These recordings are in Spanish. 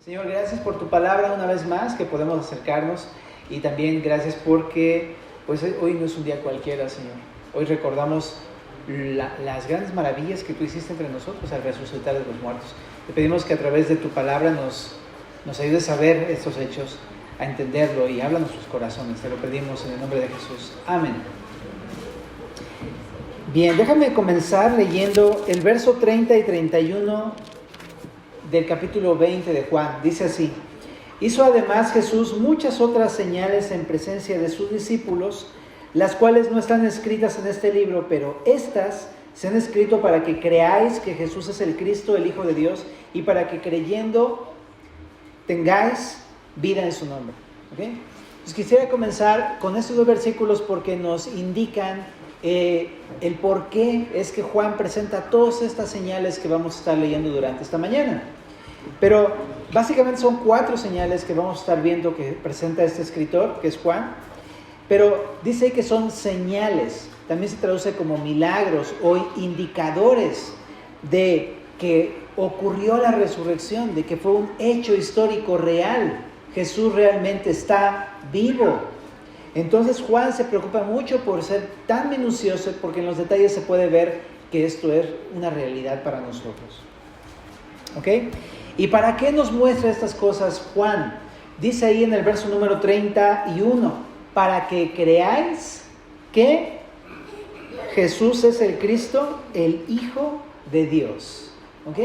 Señor, gracias por tu palabra una vez más, que podemos acercarnos, y también gracias porque pues hoy no es un día cualquiera, Señor. Hoy recordamos las grandes maravillas que tú hiciste entre nosotros al resucitar de los muertos. Te pedimos que a través de tu palabra nos ayudes a ver estos hechos, a entenderlo, y habla a nuestros corazones. Te lo pedimos en el nombre de Jesús. Amén. Bien, déjame comenzar leyendo el verso 30 y 31 del capítulo 20 de Juan. Dice así: hizo además Jesús muchas otras señales en presencia de sus discípulos, las cuales no están escritas en este libro, pero estas se han escrito para que creáis que Jesús es el Cristo, el Hijo de Dios, y para que creyendo tengáis vida en su nombre. ¿Okay? Pues quisiera comenzar con estos dos versículos porque nos indican el por qué es que Juan presenta todas estas señales que vamos a estar leyendo durante esta mañana. Pero básicamente son 4 señales que vamos a estar viendo que presenta este escritor, que es Juan. Pero dice que son señales, también se traduce como milagros o indicadores de que ocurrió la resurrección, de que fue un hecho histórico real. Jesús realmente está vivo. Entonces Juan se preocupa mucho por ser tan minucioso, porque en los detalles se puede ver que esto es una realidad para nosotros. ¿Ok? ¿Y para qué nos muestra estas cosas Juan? Dice ahí en el verso número 31, para que creáis que Jesús es el Cristo, el Hijo de Dios. ¿Ok?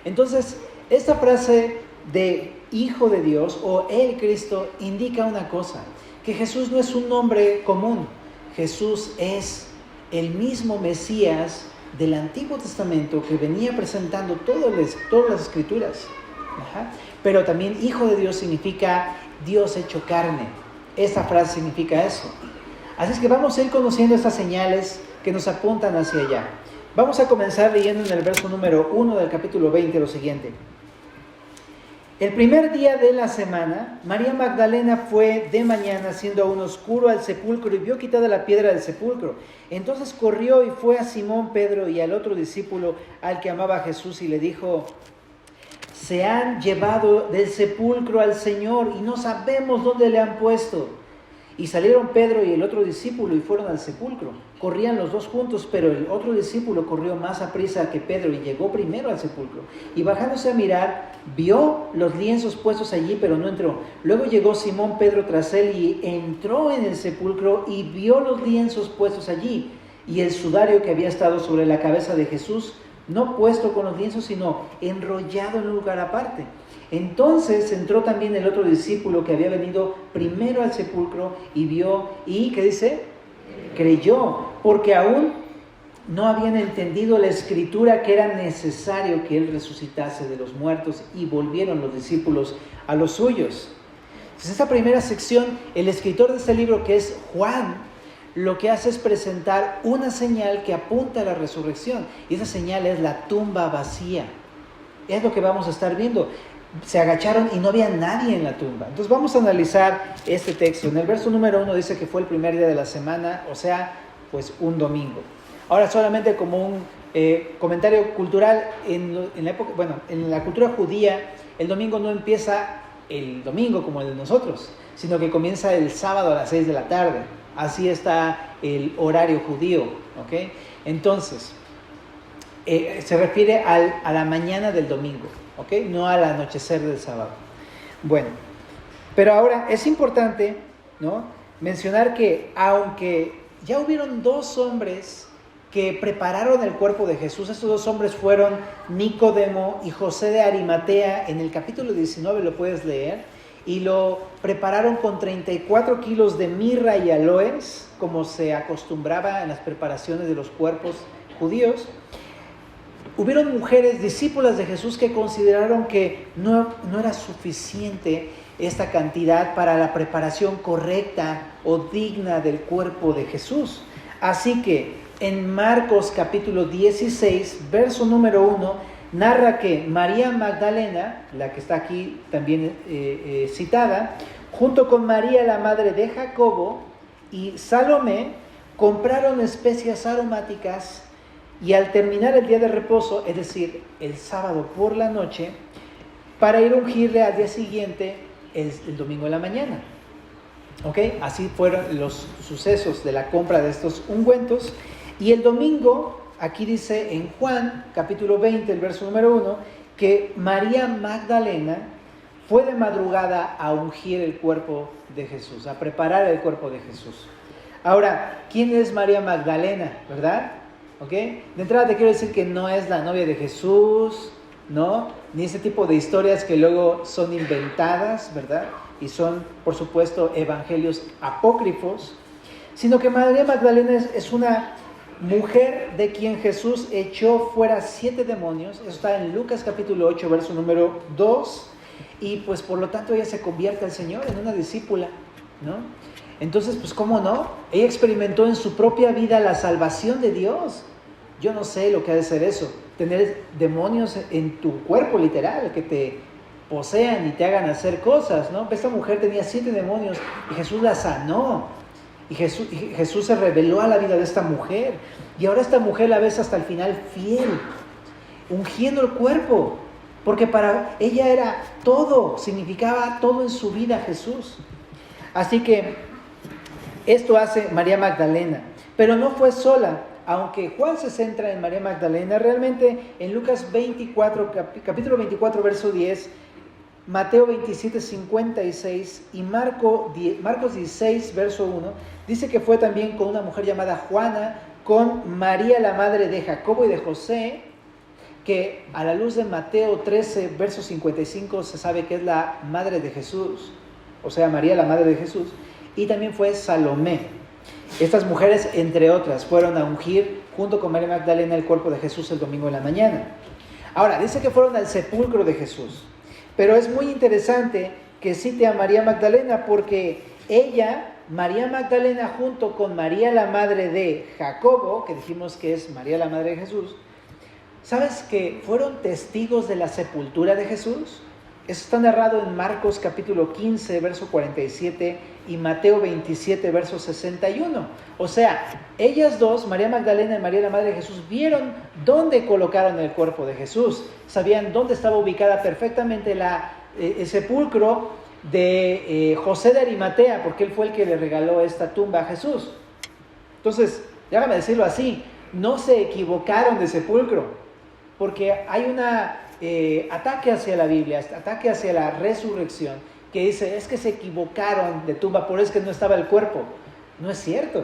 Entonces, esta frase de Hijo de Dios o el Cristo indica una cosa: que Jesús no es un nombre común. Jesús es el mismo Mesías del Antiguo Testamento que venía presentando todas las escrituras. Pero también Hijo de Dios significa Dios hecho carne. Esta frase significa eso. Así es que vamos a ir conociendo estas señales que nos apuntan hacia allá. Vamos a comenzar leyendo en el verso número 1 del capítulo 20 lo siguiente. El primer día de la semana, María Magdalena fue de mañana, siendo aún oscuro, al sepulcro y vio quitada la piedra del sepulcro. Entonces corrió y fue a Simón Pedro y al otro discípulo al que amaba a Jesús y le dijo: se han llevado del sepulcro al Señor y no sabemos dónde le han puesto. Y salieron Pedro y el otro discípulo y fueron al sepulcro. Corrían los dos juntos, pero el otro discípulo corrió más aprisa que Pedro y llegó primero al sepulcro. Y bajándose a mirar, vio los lienzos puestos allí, pero no entró. Luego llegó Simón Pedro tras él y entró en el sepulcro y vio los lienzos puestos allí y el sudario que había estado sobre la cabeza de Jesús, no puesto con los lienzos, sino enrollado en un lugar aparte. Entonces entró también el otro discípulo que había venido primero al sepulcro y vio, y ¿qué dice? Creyó, porque aún no habían entendido la escritura que era necesario que él resucitase de los muertos, y volvieron los discípulos a los suyos. Entonces, esta primera sección, el escritor de este libro, que es Juan, lo que hace es presentar una señal que apunta a la resurrección, y esa señal es la tumba vacía. Es lo que vamos a estar viendo. Se agacharon y no había nadie en la tumba. Entonces vamos a analizar este texto. En el verso número 1 dice que fue el primer día de la semana, o sea, pues un domingo. Ahora, solamente como un comentario cultural, en la cultura judía, el domingo no empieza el domingo como el de nosotros, sino que comienza el sábado a las 6 de la tarde. Así está el horario judío, ¿ok? Entonces, se refiere a la mañana del domingo, ¿ok? No al anochecer del sábado. Bueno, pero ahora es importante, ¿no?, mencionar que aunque ya hubieron 2 hombres que prepararon el cuerpo de Jesús, estos 2 hombres fueron Nicodemo y José de Arimatea. En el capítulo 19 lo puedes leer. Y lo prepararon con 34 kilos de mirra y aloes, como se acostumbraba en las preparaciones de los cuerpos judíos. Hubieron mujeres discípulas de Jesús que consideraron que no era suficiente esta cantidad para la preparación correcta o digna del cuerpo de Jesús. Así que en Marcos capítulo 16, verso número 1, narra que María Magdalena, la que está aquí también citada, junto con María, la madre de Jacobo, y Salomé, compraron especias aromáticas, y al terminar el día de reposo, es decir, el sábado por la noche, para ir a ungirle al día siguiente, el domingo en la mañana. ¿Ok? Así fueron los sucesos de la compra de estos ungüentos. Y el domingo, aquí dice en Juan, capítulo 20, el verso número 1, que María Magdalena fue de madrugada a ungir el cuerpo de Jesús, a preparar el cuerpo de Jesús. Ahora, ¿quién es María Magdalena? ¿Verdad? ¿Ok? De entrada te quiero decir que no es la novia de Jesús, ¿no? Ni ese tipo de historias que luego son inventadas, ¿verdad? Y son, por supuesto, evangelios apócrifos, sino que María Magdalena es una mujer de quien Jesús echó fuera 7 demonios. Eso está en Lucas capítulo 8, verso número 2, y pues por lo tanto ella se convierte al Señor en una discípula, ¿no? Entonces, pues ¿cómo no? Ella experimentó en su propia vida la salvación de Dios. Yo no sé lo que ha de ser eso, tener demonios en tu cuerpo literal, que te posean y te hagan hacer cosas, ¿no? Esta mujer tenía 7 demonios y Jesús la sanó. Y Jesús se reveló a la vida de esta mujer. Y ahora esta mujer la ves hasta el final fiel, ungiendo el cuerpo, porque para ella era todo, significaba todo en su vida Jesús. Así que esto hace María Magdalena. Pero no fue sola. Aunque Juan se centra en María Magdalena, realmente en Lucas 24, capítulo 24, verso 10, Mateo 27, 56 y Marcos 16, verso 1, dice que fue también con una mujer llamada Juana, con María, la madre de Jacobo y de José, que a la luz de Mateo 13, verso 55, se sabe que es la madre de Jesús, o sea, María, la madre de Jesús, y también fue Salomé. Estas mujeres, entre otras, fueron a ungir junto con María Magdalena el cuerpo de Jesús el domingo en la mañana. Ahora, dice que fueron al sepulcro de Jesús. Pero es muy interesante que cite a María Magdalena porque ella, María Magdalena, junto con María la madre de Jacobo, que dijimos que es María la madre de Jesús, ¿sabes que fueron testigos de la sepultura de Jesús? Eso está narrado en Marcos capítulo 15, verso 47 y Mateo 27, verso 61. O sea, ellas dos, María Magdalena y María la madre de Jesús, vieron dónde colocaron el cuerpo de Jesús. Sabían dónde estaba ubicada perfectamente el sepulcro de José de Arimatea, porque él fue el que le regaló esta tumba a Jesús. Entonces, déjame decirlo así, no se equivocaron de sepulcro, porque hay una ataque hacia la Biblia, ataque hacia la resurrección, que dice, es que se equivocaron de tumba, por eso es que no estaba el cuerpo. No es cierto.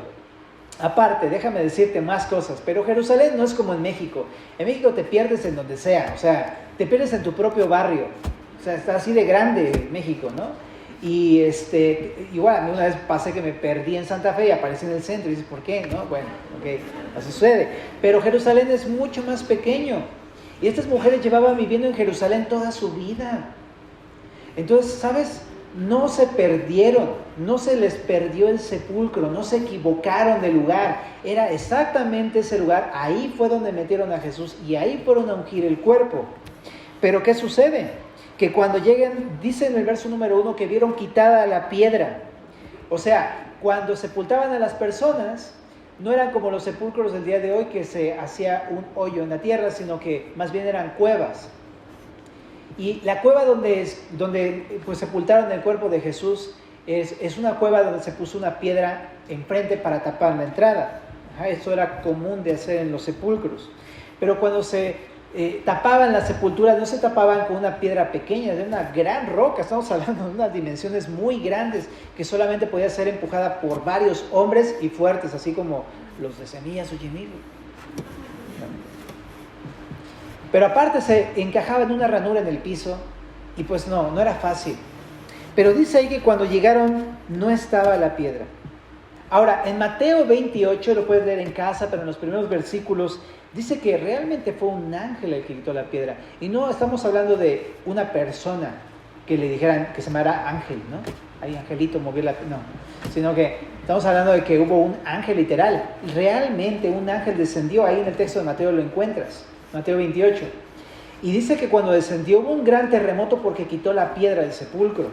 Aparte, déjame decirte más cosas, pero Jerusalén no es como en México. En México te pierdes en donde sea, o sea, te pierdes en tu propio barrio. O sea, está así de grande México, ¿no? Y igual, a mí una vez pasé que me perdí en Santa Fe y aparecí en el centro y dices, ¿por qué? ¿No? Bueno, ok, así sucede. Pero Jerusalén es mucho más pequeño. Y estas mujeres llevaban viviendo en Jerusalén toda su vida. Entonces, ¿sabes? No se perdieron, no se les perdió el sepulcro, no se equivocaron de lugar. Era exactamente ese lugar, ahí fue donde metieron a Jesús y ahí fueron a ungir el cuerpo. Pero ¿qué sucede? Que cuando lleguen, dice en el verso número 1 que vieron quitada la piedra. O sea, cuando sepultaban a las personas, no eran como los sepulcros del día de hoy que se hacía un hoyo en la tierra, sino que más bien eran cuevas. Y la cueva donde pues, sepultaron el cuerpo de Jesús es una cueva donde se puso una piedra enfrente para tapar la entrada. Eso era común de hacer en los sepulcros. Pero cuando se tapaban las sepulturas, no se tapaban con una piedra pequeña, de una gran roca. Estamos hablando de unas dimensiones muy grandes que solamente podía ser empujada por varios hombres y fuertes, así como los de Semillas Uyemil. Pero aparte se encajaba en una ranura en el piso y pues no era fácil. Pero dice ahí que cuando llegaron no estaba la piedra. Ahora, en Mateo 28, lo puedes leer en casa, pero en los primeros versículos dice que realmente fue un ángel el que quitó la piedra. Y no estamos hablando de una persona que le dijeran que se llamara ángel, ¿no? Ahí Angelito movió la piedra. No, sino que estamos hablando de que hubo un ángel literal. Realmente un ángel descendió, ahí en el texto de Mateo lo encuentras. Mateo 28. Y dice que cuando descendió hubo un gran terremoto porque quitó la piedra del sepulcro.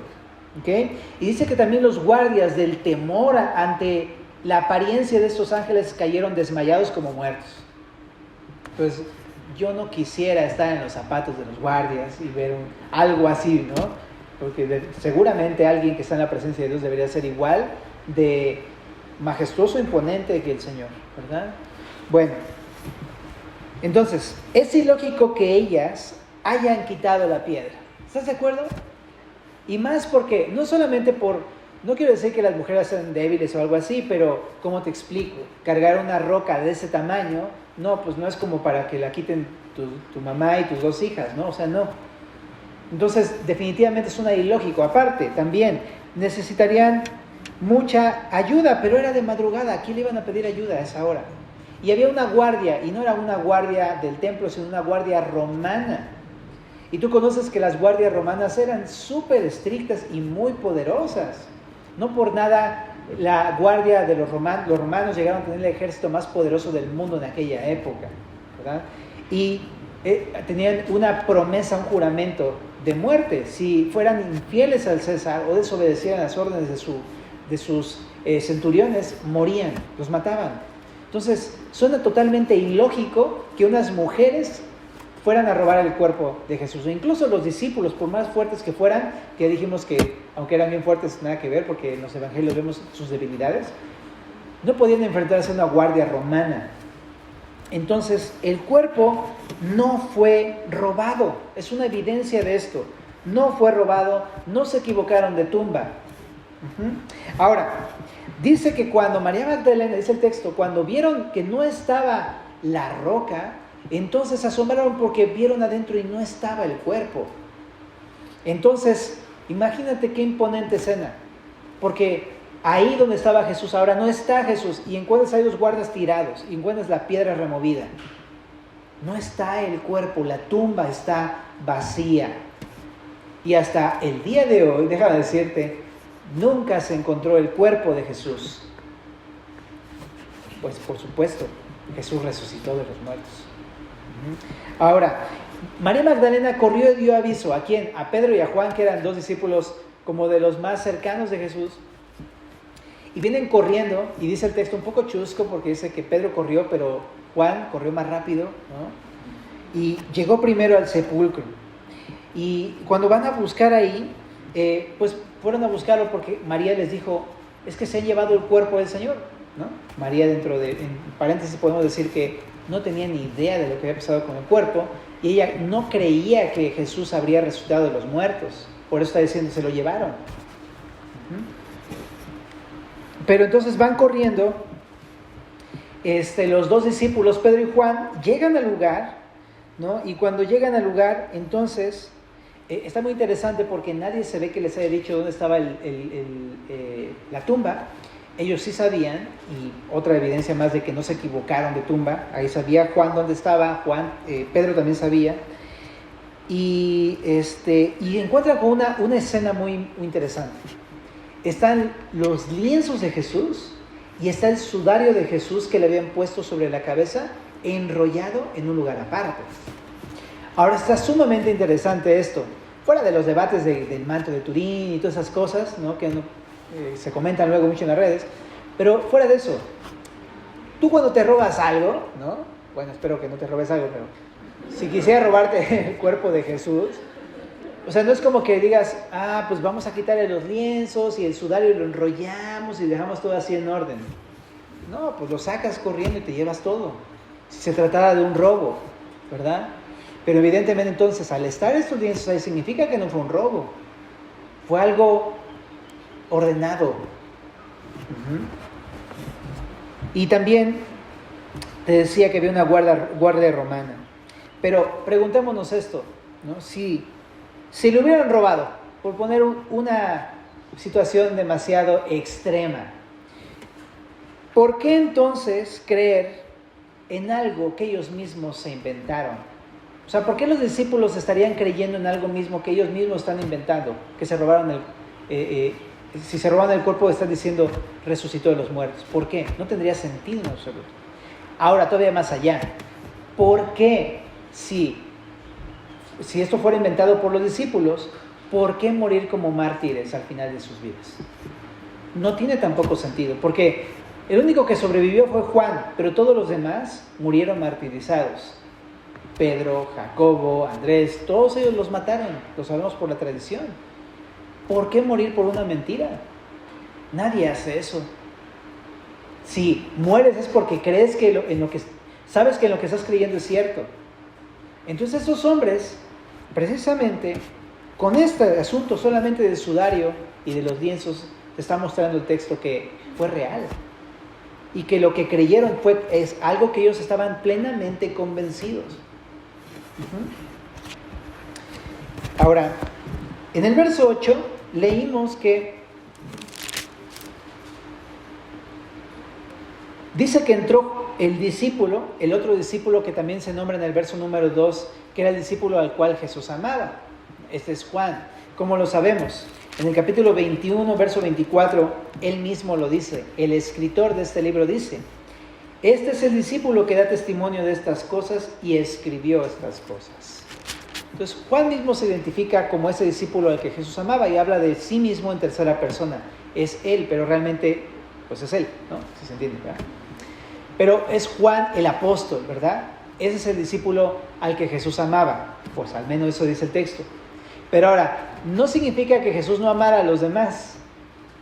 ¿Okay? Y dice que también los guardias del temor ante la apariencia de estos ángeles cayeron desmayados como muertos. Entonces, yo no quisiera estar en los zapatos de los guardias y ver algo así, ¿no? Porque seguramente alguien que está en la presencia de Dios debería ser igual de majestuoso e imponente que el Señor, ¿verdad? Bueno, entonces, es ilógico que ellas hayan quitado la piedra. ¿Estás de acuerdo? Y más porque, no solamente no quiero decir que las mujeres sean débiles o algo así, pero, ¿cómo te explico? Cargar una roca de ese tamaño, no, pues no es como para que la quiten tu mamá y tus 2 hijas, ¿no? O sea, no. Entonces, definitivamente es ilógico. Aparte, también necesitarían mucha ayuda, pero era de madrugada. ¿A quién le iban a pedir ayuda a esa hora? Y había una guardia, y no era una guardia del templo, sino una guardia romana. Y tú conoces que las guardias romanas eran súper estrictas y muy poderosas. No por nada la guardia de los romanos llegaron a tener el ejército más poderoso del mundo en aquella época, ¿verdad? Y tenían una promesa, un juramento de muerte. Si fueran infieles al César o desobedecieran las órdenes de sus centuriones, morían, los mataban. Entonces, suena totalmente ilógico que unas mujeres fueran a robar el cuerpo de Jesús. O incluso los discípulos, por más fuertes que fueran, que dijimos que, aunque eran bien fuertes, nada que ver, porque en los evangelios vemos sus debilidades, no podían enfrentarse a una guardia romana. Entonces, el cuerpo no fue robado. Es una evidencia de esto. No fue robado, no se equivocaron de tumba. Ahora, dice que cuando María Magdalena, dice el texto, cuando vieron que no estaba la roca, entonces se asombraron porque vieron adentro y no estaba el cuerpo. Entonces, imagínate qué imponente escena, porque ahí donde estaba Jesús ahora no está Jesús, y encuentras ahí los guardas tirados, y encuentras la piedra removida. No está el cuerpo, la tumba está vacía. Y hasta el día de hoy, déjame decirte, nunca se encontró el cuerpo de Jesús. Pues por supuesto, Jesús resucitó de los muertos. Ahora, María Magdalena corrió y dio aviso. ¿A quién? A Pedro y a Juan, que eran 2 discípulos como de los más cercanos de Jesús. Y vienen corriendo, y dice el texto un poco chusco, porque dice que Pedro corrió, pero Juan corrió más rápido, ¿no? Y llegó primero al sepulcro. Y cuando van a buscar ahí, pues fueron a buscarlo porque María les dijo, es que se han llevado el cuerpo del Señor, ¿no? María, en paréntesis podemos decir que no tenía ni idea de lo que había pasado con el cuerpo, y ella no creía que Jesús habría resucitado de los muertos. Por eso está diciendo, se lo llevaron. Pero entonces van corriendo, los 2 discípulos, Pedro y Juan, llegan al lugar, ¿no? Y cuando llegan al lugar, entonces, está muy interesante porque nadie se ve que les haya dicho dónde estaba la tumba. Ellos sí sabían, y otra evidencia más de que no se equivocaron de tumba. Ahí sabía Juan dónde estaba, Pedro también sabía. Y encuentran con una escena muy, muy interesante. Están los lienzos de Jesús y está el sudario de Jesús que le habían puesto sobre la cabeza, enrollado en un lugar aparte. Ahora está sumamente interesante esto, fuera de los debates del manto de Turín y todas esas cosas, ¿no? Que se comentan luego mucho en las redes, pero fuera de eso, tú cuando te robas algo, ¿no? Bueno, espero que no te robes algo, pero si quisiera robarte el cuerpo de Jesús, o sea, no es como que digas, pues vamos a quitarle los lienzos y el sudario y lo enrollamos y dejamos todo así en orden. No, pues lo sacas corriendo y te llevas todo. Si se tratara de un robo, ¿verdad? Pero evidentemente entonces, al estar estos lienzos ahí, significa que no fue un robo. Fue algo ordenado. Y también te decía que había una guardia romana. Pero preguntémonos esto, ¿no? Si lo hubieran robado, por poner una situación demasiado extrema, ¿por qué entonces creer en algo que ellos mismos se inventaron? O sea, ¿por qué los discípulos estarían creyendo en algo mismo que ellos mismos están inventando? Que se robaron si se roban el cuerpo, están diciendo resucitó de los muertos. ¿Por qué? No tendría sentido en absoluto. Ahora, todavía más allá. ¿Por qué? Si esto fuera inventado por los discípulos, ¿por qué morir como mártires al final de sus vidas? No tiene tampoco sentido, porque el único que sobrevivió fue Juan, pero todos los demás murieron martirizados. Pedro, Jacobo, Andrés, todos ellos los mataron, lo sabemos por la tradición. ¿Por qué morir por una mentira? Nadie hace eso. Si mueres es porque crees que sabes que en lo que estás creyendo es cierto. Entonces estos hombres, precisamente, con este asunto solamente del sudario y de los lienzos, te está mostrando el texto que fue real. Y que lo que creyeron es algo que ellos estaban plenamente convencidos. Ahora, en el verso 8 leímos que dice que entró el discípulo, el otro discípulo que también se nombra en el verso número 2, que era el discípulo al cual Jesús amaba. Este es Juan. ¿Cómo lo sabemos? En el capítulo 21, verso 24, él mismo lo dice. El escritor de este libro dice: este es el discípulo que da testimonio de estas cosas y escribió estas cosas. Entonces Juan mismo se identifica como ese discípulo al que Jesús amaba y habla de sí mismo en tercera persona. Es él, pero realmente pues es él, ¿no? Si se entiende, ¿verdad? Pero es Juan el apóstol, ¿verdad? Ese es el discípulo al que Jesús amaba. Pues al menos eso dice el texto. Pero ahora, no significa que Jesús no amara a los demás,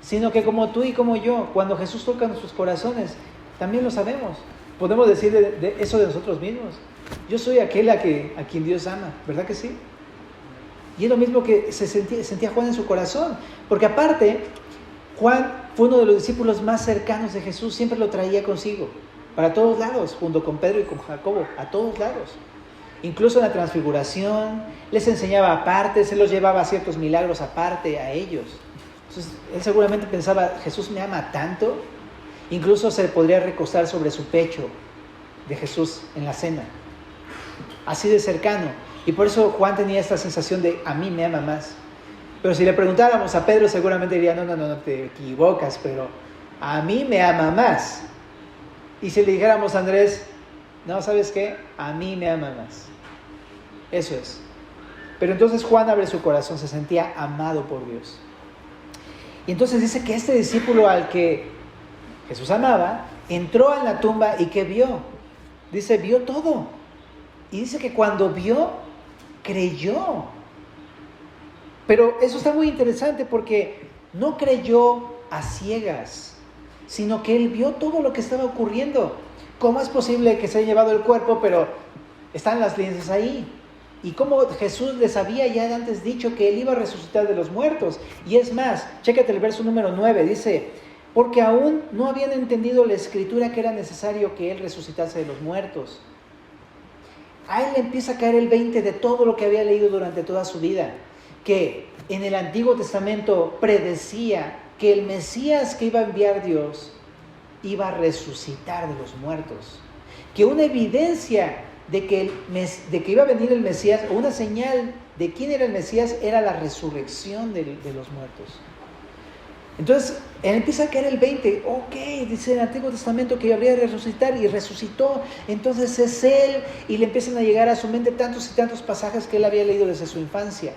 sino que como tú y como yo, cuando Jesús toca nuestros corazones, también lo sabemos. Podemos decir de eso de nosotros mismos. Yo soy aquel a quien Dios ama, ¿verdad que sí? Y es lo mismo que sentía Juan en su corazón. Porque aparte, Juan fue uno de los discípulos más cercanos de Jesús, siempre lo traía consigo, para todos lados, junto con Pedro y con Jacobo, a todos lados. Incluso en la transfiguración, les enseñaba aparte, se los llevaba a ciertos milagros aparte a ellos. Entonces, él seguramente pensaba, Jesús me ama tanto. Incluso se podría recostar sobre su pecho de Jesús en la cena. Así de cercano. Y por eso Juan tenía esta sensación de, a mí me ama más. Pero si le preguntáramos a Pedro, seguramente diría, no te equivocas, pero a mí me ama más. Y si le dijéramos a Andrés, no, ¿sabes qué? A mí me ama más. Eso es. Pero entonces Juan abre su corazón, se sentía amado por Dios. Y entonces dice que este discípulo al que Jesús amaba, entró en la tumba y ¿qué vio? Dice, vio todo. Y dice que cuando vio, creyó. Pero eso está muy interesante porque no creyó a ciegas, sino que él vio todo lo que estaba ocurriendo. ¿Cómo es posible que se haya llevado el cuerpo, pero están las lienzas ahí? Y cómo Jesús les había ya antes dicho que él iba a resucitar de los muertos. Y es más, chécate el verso número 9, dice, porque aún no habían entendido la escritura que era necesario que él resucitase de los muertos. A él le empieza a caer el 20 de todo lo que había leído durante toda su vida, que en el Antiguo Testamento predecía que el Mesías que iba a enviar Dios iba a resucitar de los muertos, que una evidencia de que iba a venir el Mesías, o una señal de quién era el Mesías, era la resurrección de los muertos. Entonces, él empieza a caer el 20, dice el Antiguo Testamento que habría de resucitar, y resucitó, entonces es él, y le empiezan a llegar a su mente tantos y tantos pasajes que él había leído desde su infancia.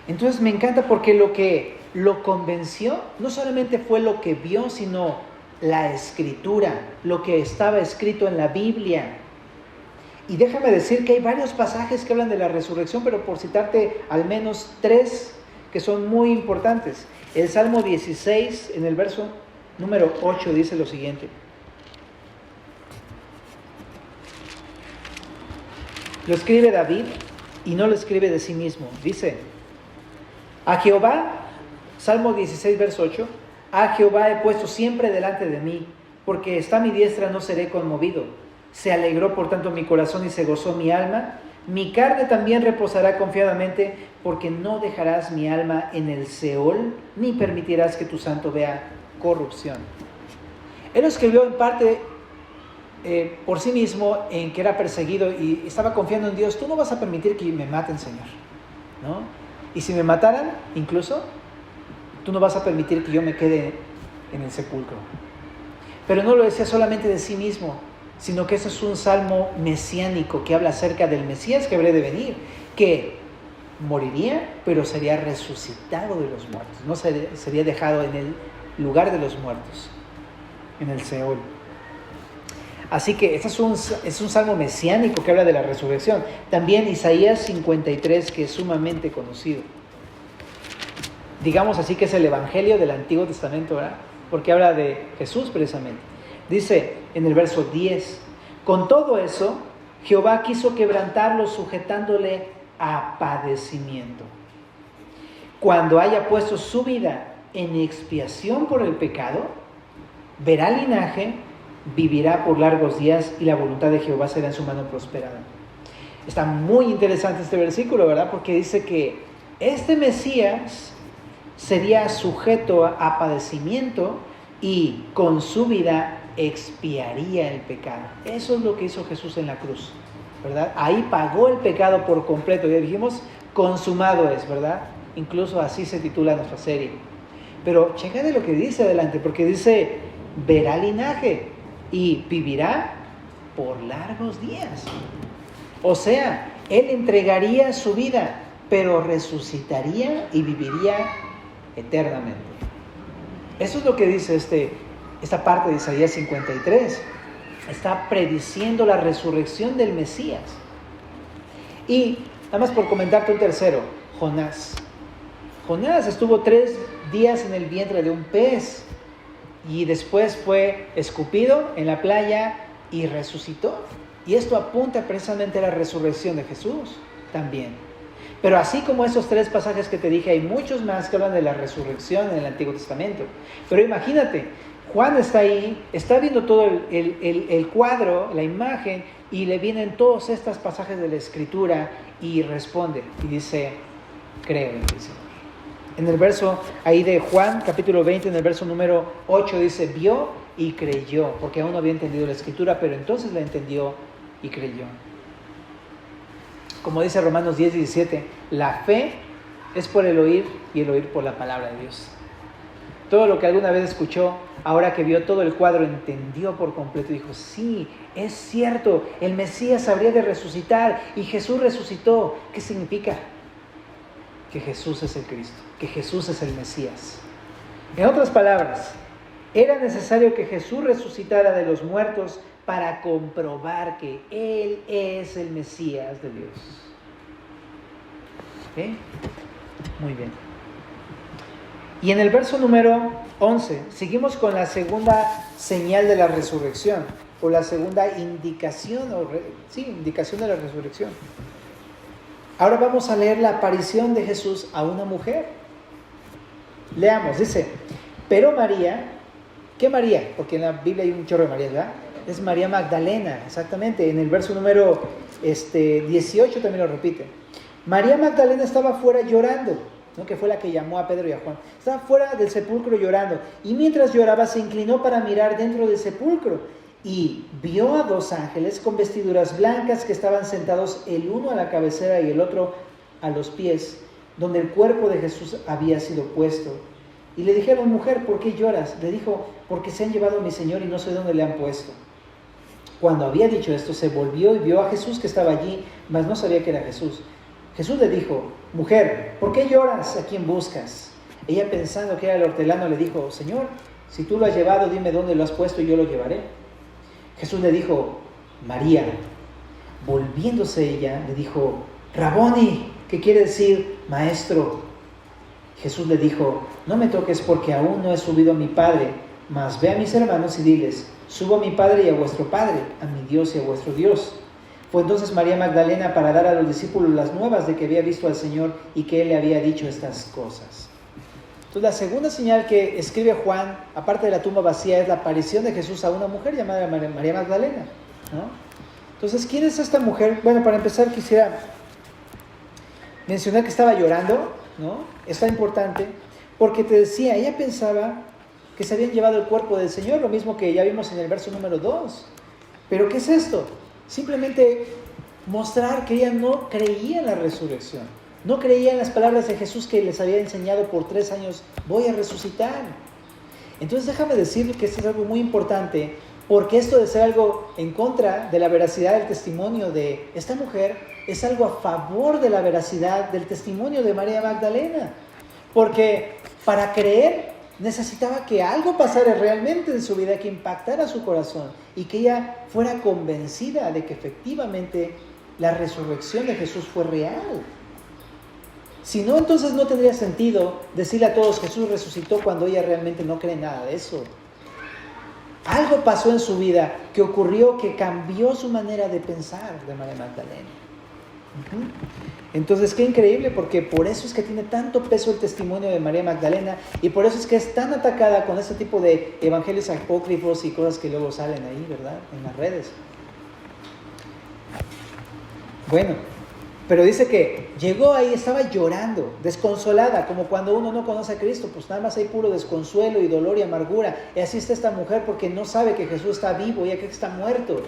Entonces me encanta porque lo que lo convenció no solamente fue lo que vio, sino la escritura, lo que estaba escrito en la Biblia. Y déjame decir que hay varios pasajes que hablan de la resurrección, pero por citarte al menos 3 que son muy importantes. El Salmo 16, en el verso número 8, dice lo siguiente. Lo escribe David y no lo escribe de sí mismo. Dice, a Jehová, Salmo 16, verso 8, a Jehová he puesto siempre delante de mí, porque está a mi diestra, no seré conmovido. Se alegró por tanto mi corazón y se gozó mi alma. Mi carne también reposará confiadamente, porque no dejarás mi alma en el Seol, ni permitirás que tu santo vea corrupción. Él lo escribió en parte por sí mismo, en que era perseguido y estaba confiando en Dios. Tú no vas a permitir que me maten, Señor, ¿no? Y si me mataran, incluso, tú no vas a permitir que yo me quede en el sepulcro. Pero no lo decía solamente de sí mismo, sino que eso es un salmo mesiánico que habla acerca del Mesías que habría de venir, que moriría, pero sería resucitado de los muertos. No sería dejado en el lugar de los muertos, en el Seol. Así que este es un salmo mesiánico que habla de la resurrección. También Isaías 53, que es sumamente conocido. Digamos así que es el evangelio del Antiguo Testamento, ¿verdad? Porque habla de Jesús precisamente. Dice en el verso 10, con todo eso, Jehová quiso quebrantarlo sujetándole a padecimiento. Cuando haya puesto su vida en expiación por el pecado, verá linaje, vivirá por largos días y la voluntad de Jehová será en su mano prosperada. Está muy interesante este versículo, ¿verdad? Porque dice que este Mesías sería sujeto a padecimiento y con su vida expiaría el pecado. Eso es lo que hizo Jesús en la cruz, ¿verdad? Ahí pagó el pecado por completo. Ya dijimos, consumado es, ¿verdad? Incluso así se titula nuestra serie. Pero chécate lo que dice adelante, porque dice, verá linaje y vivirá por largos días. O sea, Él entregaría su vida, pero resucitaría y viviría eternamente. Eso es lo que dice esta parte de Isaías 53. Está prediciendo la resurrección del Mesías. Y nada más por comentarte un tercero, Jonás. Jonás estuvo 3 días en el vientre de un pez y después fue escupido en la playa y resucitó. Y esto apunta precisamente a la resurrección de Jesús también. Pero así como esos 3 pasajes que te dije, hay muchos más que hablan de la resurrección en el Antiguo Testamento. Pero imagínate, Juan está ahí, está viendo todo el cuadro, la imagen, y le vienen todos estos pasajes de la Escritura y responde y dice, creo en el Señor. En el verso ahí de Juan, capítulo 20, en el verso número 8 dice, vio y creyó, porque aún no había entendido la Escritura, pero entonces la entendió y creyó. Como dice Romanos 10, 17, la fe es por el oír y el oír por la palabra de Dios. Todo lo que alguna vez escuchó, ahora que vio todo el cuadro, entendió por completo y dijo, sí, es cierto, el Mesías habría de resucitar y Jesús resucitó. ¿Qué significa? Que Jesús es el Cristo, que Jesús es el Mesías. En otras palabras, era necesario que Jesús resucitara de los muertos para comprobar que Él es el Mesías de Dios. ¿Okay? Muy bien. Y en el verso número 11, seguimos con la segunda señal de la resurrección, o la segunda indicación, indicación de la resurrección. Ahora vamos a leer la aparición de Jesús a una mujer. Leamos, dice, pero María, ¿qué María? Porque en la Biblia hay un chorro de María, ¿verdad? Es María Magdalena, exactamente, en el verso número 18 también lo repite. María Magdalena estaba fuera llorando, ¿no? Que fue la que llamó a Pedro y a Juan. Estaba fuera del sepulcro llorando, y mientras lloraba se inclinó para mirar dentro del sepulcro, y vio a 2 ángeles con vestiduras blancas que estaban sentados el uno a la cabecera y el otro a los pies, donde el cuerpo de Jesús había sido puesto. Y le dijeron, mujer, ¿por qué lloras? Le dijo, porque se han llevado a mi Señor y no sé dónde le han puesto. Cuando había dicho esto, se volvió y vio a Jesús que estaba allí, mas no sabía que era Jesús. Jesús le dijo, mujer, ¿por qué lloras? ¿A quién buscas? Ella, pensando que era el hortelano, le dijo, Señor, si tú lo has llevado, dime dónde lo has puesto y yo lo llevaré. Jesús le dijo, María. Volviéndose ella, le dijo, Raboni, que quiere decir maestro. Jesús le dijo, no me toques porque aún no he subido a mi Padre, mas ve a mis hermanos y diles, subo a mi Padre y a vuestro Padre, a mi Dios y a vuestro Dios. Fue entonces María Magdalena para dar a los discípulos las nuevas de que había visto al Señor y que Él le había dicho estas cosas. Entonces la segunda señal que escribe Juan, aparte de la tumba vacía, es la aparición de Jesús a una mujer llamada María Magdalena, ¿no? Entonces, ¿quién es esta mujer? Bueno, para empezar quisiera mencionar que estaba llorando, ¿no? Está importante, porque te decía, ella pensaba que se habían llevado el cuerpo del Señor, lo mismo que ya vimos en el verso número 2. ¿Pero qué es esto? Simplemente mostrar que ella no creía en la resurrección. No creía en las palabras de Jesús que les había enseñado por 3 años, voy a resucitar. Entonces déjame decirle que esto es algo muy importante, porque esto de ser algo en contra de la veracidad del testimonio de esta mujer, es algo a favor de la veracidad del testimonio de María Magdalena. Porque para creer necesitaba que algo pasara realmente en su vida, que impactara su corazón y que ella fuera convencida de que efectivamente la resurrección de Jesús fue real. Si no, entonces no tendría sentido decirle a todos Jesús resucitó cuando ella realmente no cree nada de eso. Algo pasó en su vida que ocurrió, que cambió su manera de pensar de María Magdalena. Entonces, qué increíble, porque por eso es que tiene tanto peso el testimonio de María Magdalena y por eso es que es tan atacada con este tipo de evangelios apócrifos y cosas que luego salen ahí, ¿verdad? En las redes. Bueno, pero dice que llegó ahí, estaba llorando, desconsolada, como cuando uno no conoce a Cristo, pues nada más hay puro desconsuelo y dolor y amargura. Y así está esta mujer porque no sabe que Jesús está vivo, ella cree que está muerto.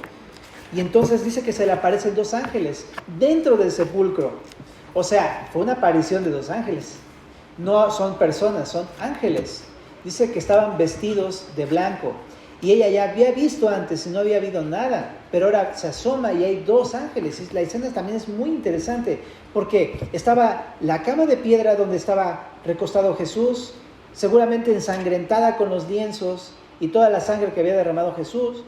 Y entonces dice que se le aparecen 2 ángeles dentro del sepulcro. O sea, fue una aparición de 2 ángeles. No son personas, son ángeles. Dice que estaban vestidos de blanco. Y ella ya había visto antes y no había habido nada. Pero ahora se asoma y hay 2 ángeles. Y la escena también es muy interesante. Porque estaba la cama de piedra donde estaba recostado Jesús. Seguramente ensangrentada con los lienzos y toda la sangre que había derramado Jesús.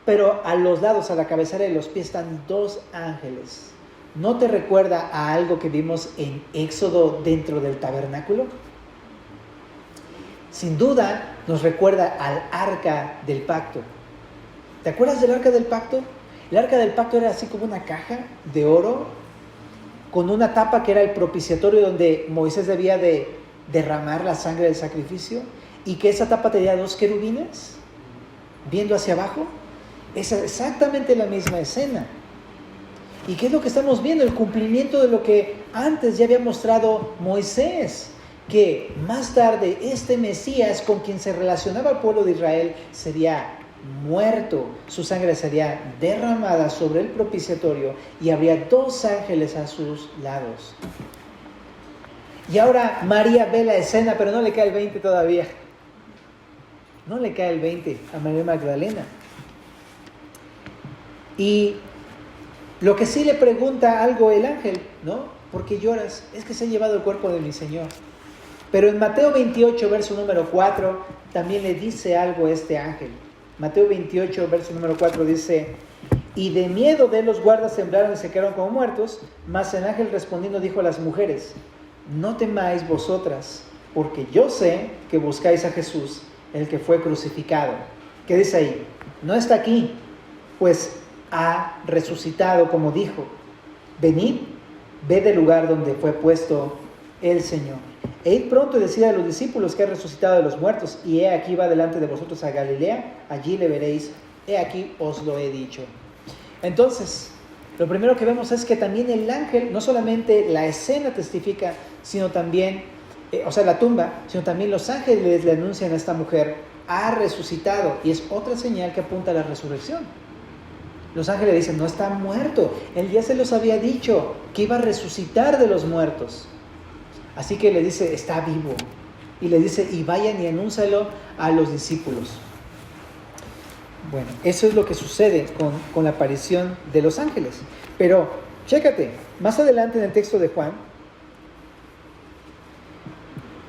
Pero a los lados, a la cabecera y los pies están 2 ángeles. ¿No te recuerda a algo que vimos en Éxodo dentro del tabernáculo? Sin duda nos recuerda al arca del pacto. ¿Te acuerdas del arca del pacto? El arca del pacto era así como una caja de oro con una tapa que era el propiciatorio donde Moisés debía de derramar la sangre del sacrificio, y que esa tapa tenía 2 querubines viendo hacia abajo. Es exactamente la misma escena. ¿Y qué es lo que estamos viendo? El cumplimiento de lo que antes ya había mostrado Moisés, que más tarde este Mesías con quien se relacionaba el pueblo de Israel sería muerto, su sangre sería derramada sobre el propiciatorio y habría 2 ángeles a sus lados. Y ahora María ve la escena, pero no le cae el 20 todavía. No le cae el 20 a María Magdalena. Y lo que sí le pregunta algo el ángel, ¿no? ¿Por qué lloras? Es que se ha llevado el cuerpo de mi Señor. Pero en Mateo 28, verso número 4, también le dice algo este ángel. Mateo 28, verso número 4 dice: y de miedo de los guardas temblaron y se quedaron como muertos, mas el ángel respondiendo dijo a las mujeres: no temáis vosotras, porque yo sé que buscáis a Jesús, el que fue crucificado. ¿Qué dice ahí? No está aquí, pues ha resucitado como dijo. Venid, ved el lugar donde fue puesto el Señor. E id pronto y decid a los discípulos que ha resucitado de los muertos, y he aquí va delante de vosotros a Galilea, allí le veréis, he aquí os lo he dicho. Entonces, lo primero que vemos es que también el ángel, no solamente la escena testifica, sino también, la tumba, sino también los ángeles le anuncian a esta mujer, ha resucitado, y es otra señal que apunta a la resurrección. Los ángeles dicen, no está muerto, él ya se los había dicho, que iba a resucitar de los muertos. Así que le dice, está vivo. Y le dice, y vayan y anúncialo a los discípulos. Bueno, eso es lo que sucede con la aparición de los ángeles. Pero, chécate, más adelante en el texto de Juan,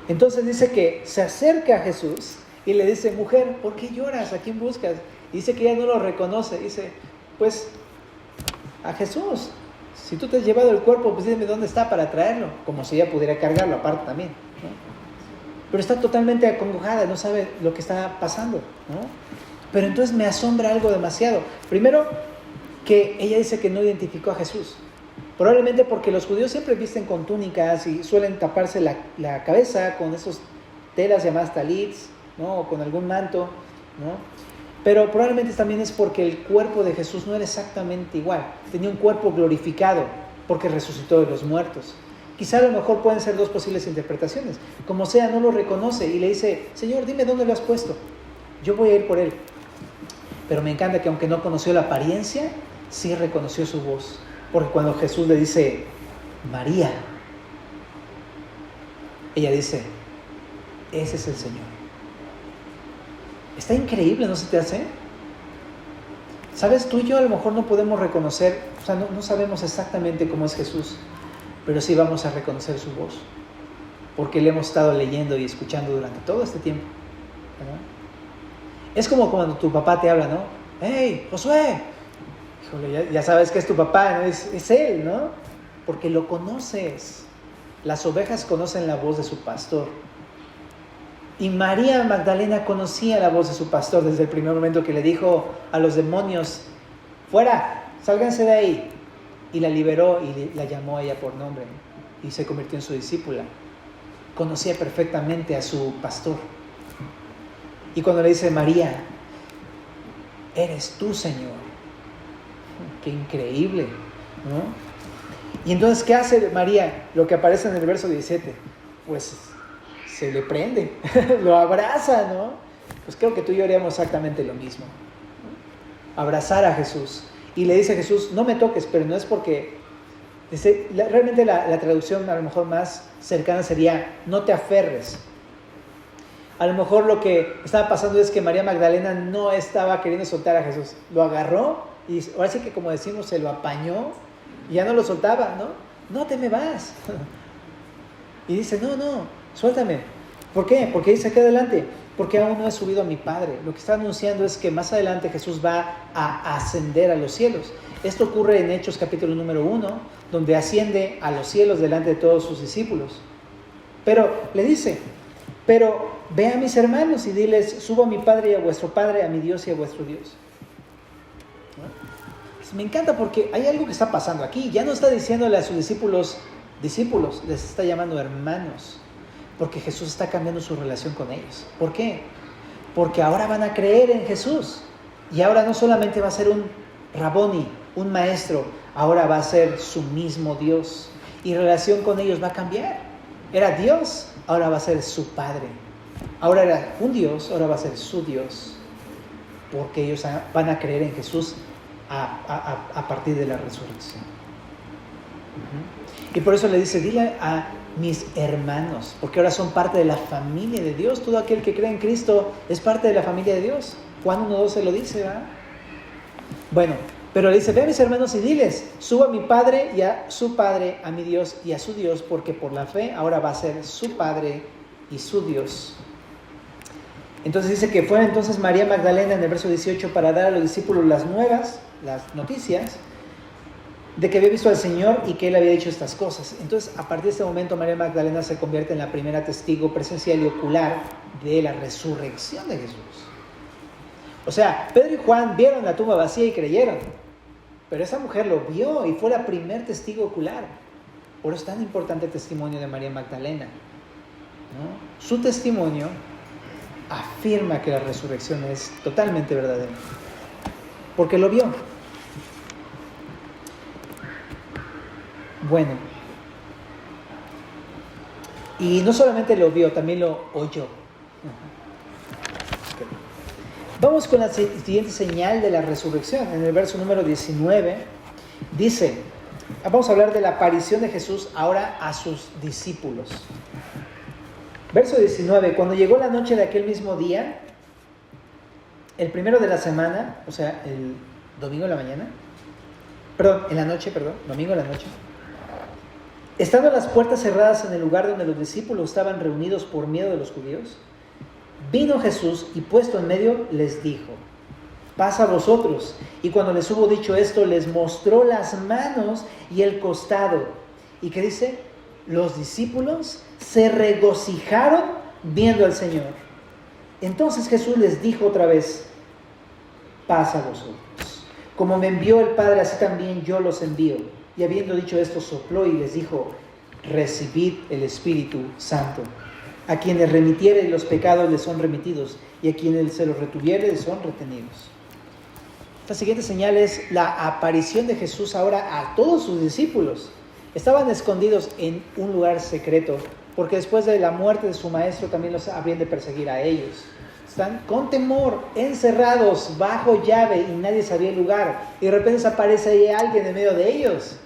entonces dice que se acerca a Jesús y le dice, mujer, ¿por qué lloras? ¿A quién buscas? Y dice que ella no lo reconoce. Dice, pues, a Jesús. Si tú te has llevado el cuerpo, pues dime dónde está para traerlo. Como si ella pudiera cargarlo aparte también, ¿no? Pero está totalmente acongojada, no sabe lo que está pasando, ¿no? Pero entonces me asombra algo demasiado. Primero, que ella dice que no identificó a Jesús. Probablemente porque los judíos siempre visten con túnicas y suelen taparse la cabeza con esos telas llamadas talits, ¿no? O con algún manto, ¿no? Pero probablemente también es porque el cuerpo de Jesús no era exactamente igual. Tenía un cuerpo glorificado porque resucitó de los muertos. Quizá a lo mejor pueden ser 2 posibles interpretaciones. Como sea, no lo reconoce y le dice, Señor, dime dónde lo has puesto. Yo voy a ir por él. Pero me encanta que aunque no conoció la apariencia, sí reconoció su voz. Porque cuando Jesús le dice, María, ella dice, ese es el Señor. Está increíble, ¿no se te hace? ¿Sabes? Tú y yo a lo mejor no podemos reconocer, no sabemos exactamente cómo es Jesús, pero sí vamos a reconocer su voz. porque le hemos estado leyendo y escuchando durante todo este tiempo, ¿no? Es como cuando tu papá te habla, ¿no? ¡Hey, Josué! Híjole, ya sabes que es tu papá, ¿no? Es él, ¿no? Porque lo conoces. Las ovejas conocen la voz de su pastor. Y María Magdalena conocía la voz de su pastor desde el primer momento que le dijo a los demonios: fuera, sálganse de ahí. Y la liberó y la llamó a ella por nombre y se convirtió en su discípula. Conocía perfectamente a su pastor. Y cuando le dice: María, eres tú, Señor. Qué increíble, ¿no? Y entonces, ¿qué hace María? Lo que aparece en el verso 17, pues se le prende, lo abraza, ¿no? Pues creo que tú y yo haríamos exactamente lo mismo, ¿no? Abrazar a Jesús. Y le dice a Jesús: no me toques, pero no es porque... realmente la traducción a lo mejor más cercana sería: no te aferres. A lo mejor lo que estaba pasando es que María Magdalena no estaba queriendo soltar a Jesús. Lo agarró y ahora sí que, como decimos, se lo apañó y ya no lo soltaba, ¿no? No te me vas. Y dice: no, suéltame. ¿Por qué? Porque dice aquí adelante: porque aún no he subido a mi Padre. Lo que está anunciando es que más adelante Jesús va a ascender a los cielos. Esto ocurre en Hechos capítulo número 1, donde asciende a los cielos delante de todos sus discípulos. Pero le dice: pero ve a mis hermanos y diles: subo a mi Padre y a vuestro Padre, a mi Dios y a vuestro Dios. ¿No? Pues me encanta porque hay algo que está pasando aquí. Ya no está diciéndole a sus discípulos, les está llamando hermanos. Porque Jesús está cambiando su relación con ellos. ¿Por qué? Porque ahora van a creer en Jesús. Y ahora no solamente va a ser un Raboni, un maestro, ahora va a ser su mismo Dios. Y relación con ellos va a cambiar. Era Dios, ahora va a ser su Padre. Ahora era un Dios, ahora va a ser su Dios. Porque ellos van a creer en Jesús a partir de la resurrección. Y por eso le dice: dile a mis hermanos, porque ahora son parte de la familia de Dios. Todo aquel que cree en Cristo es parte de la familia de Dios. Juan 1:12 lo dice, ¿verdad? Bueno, pero le dice: ve a mis hermanos y diles: subo a mi Padre y a su Padre, a mi Dios y a su Dios, porque por la fe ahora va a ser su Padre y su Dios. Entonces dice que fue entonces María Magdalena en el verso 18 para dar a los discípulos las noticias de que había visto al Señor y que Él había dicho estas cosas. Entonces, a partir de este momento, María Magdalena se convierte en la primera testigo presencial y ocular de la resurrección de Jesús. O sea, Pedro y Juan vieron la tumba vacía y creyeron, pero esa mujer lo vio y fue la primer testigo ocular. Por eso es tan importante el testimonio de María Magdalena, ¿no? Su testimonio afirma que la resurrección es totalmente verdadera, porque lo vio. Bueno, y no solamente lo vio, también lo oyó. Okay. Vamos con la siguiente señal de la resurrección. En el verso número 19 dice, vamos a hablar de la aparición de Jesús ahora a sus discípulos. Verso 19, cuando llegó la noche de aquel mismo día, el primero de la semana, o sea, el domingo en la mañana, domingo en la noche, estando las puertas cerradas en el lugar donde los discípulos estaban reunidos por miedo de los judíos, vino Jesús y puesto en medio les dijo: pasa a vosotros. Y cuando les hubo dicho esto, les mostró las manos y el costado. ¿Y qué dice? Los discípulos se regocijaron viendo al Señor. Entonces Jesús les dijo otra vez: pasa a vosotros. Como me envió el Padre, así también yo los envío. Y habiendo dicho esto, sopló y les dijo: recibid el Espíritu Santo. A quienes remitiere los pecados les son remitidos, y a quienes se los retuviere les son retenidos. Esta siguiente señal es la aparición de Jesús ahora a todos sus discípulos. Estaban escondidos en un lugar secreto, porque después de la muerte de su maestro también los habrían de perseguir a ellos. Están con temor, encerrados, bajo llave, y nadie sabía el lugar. Y de repente desaparece ahí alguien en medio de ellos.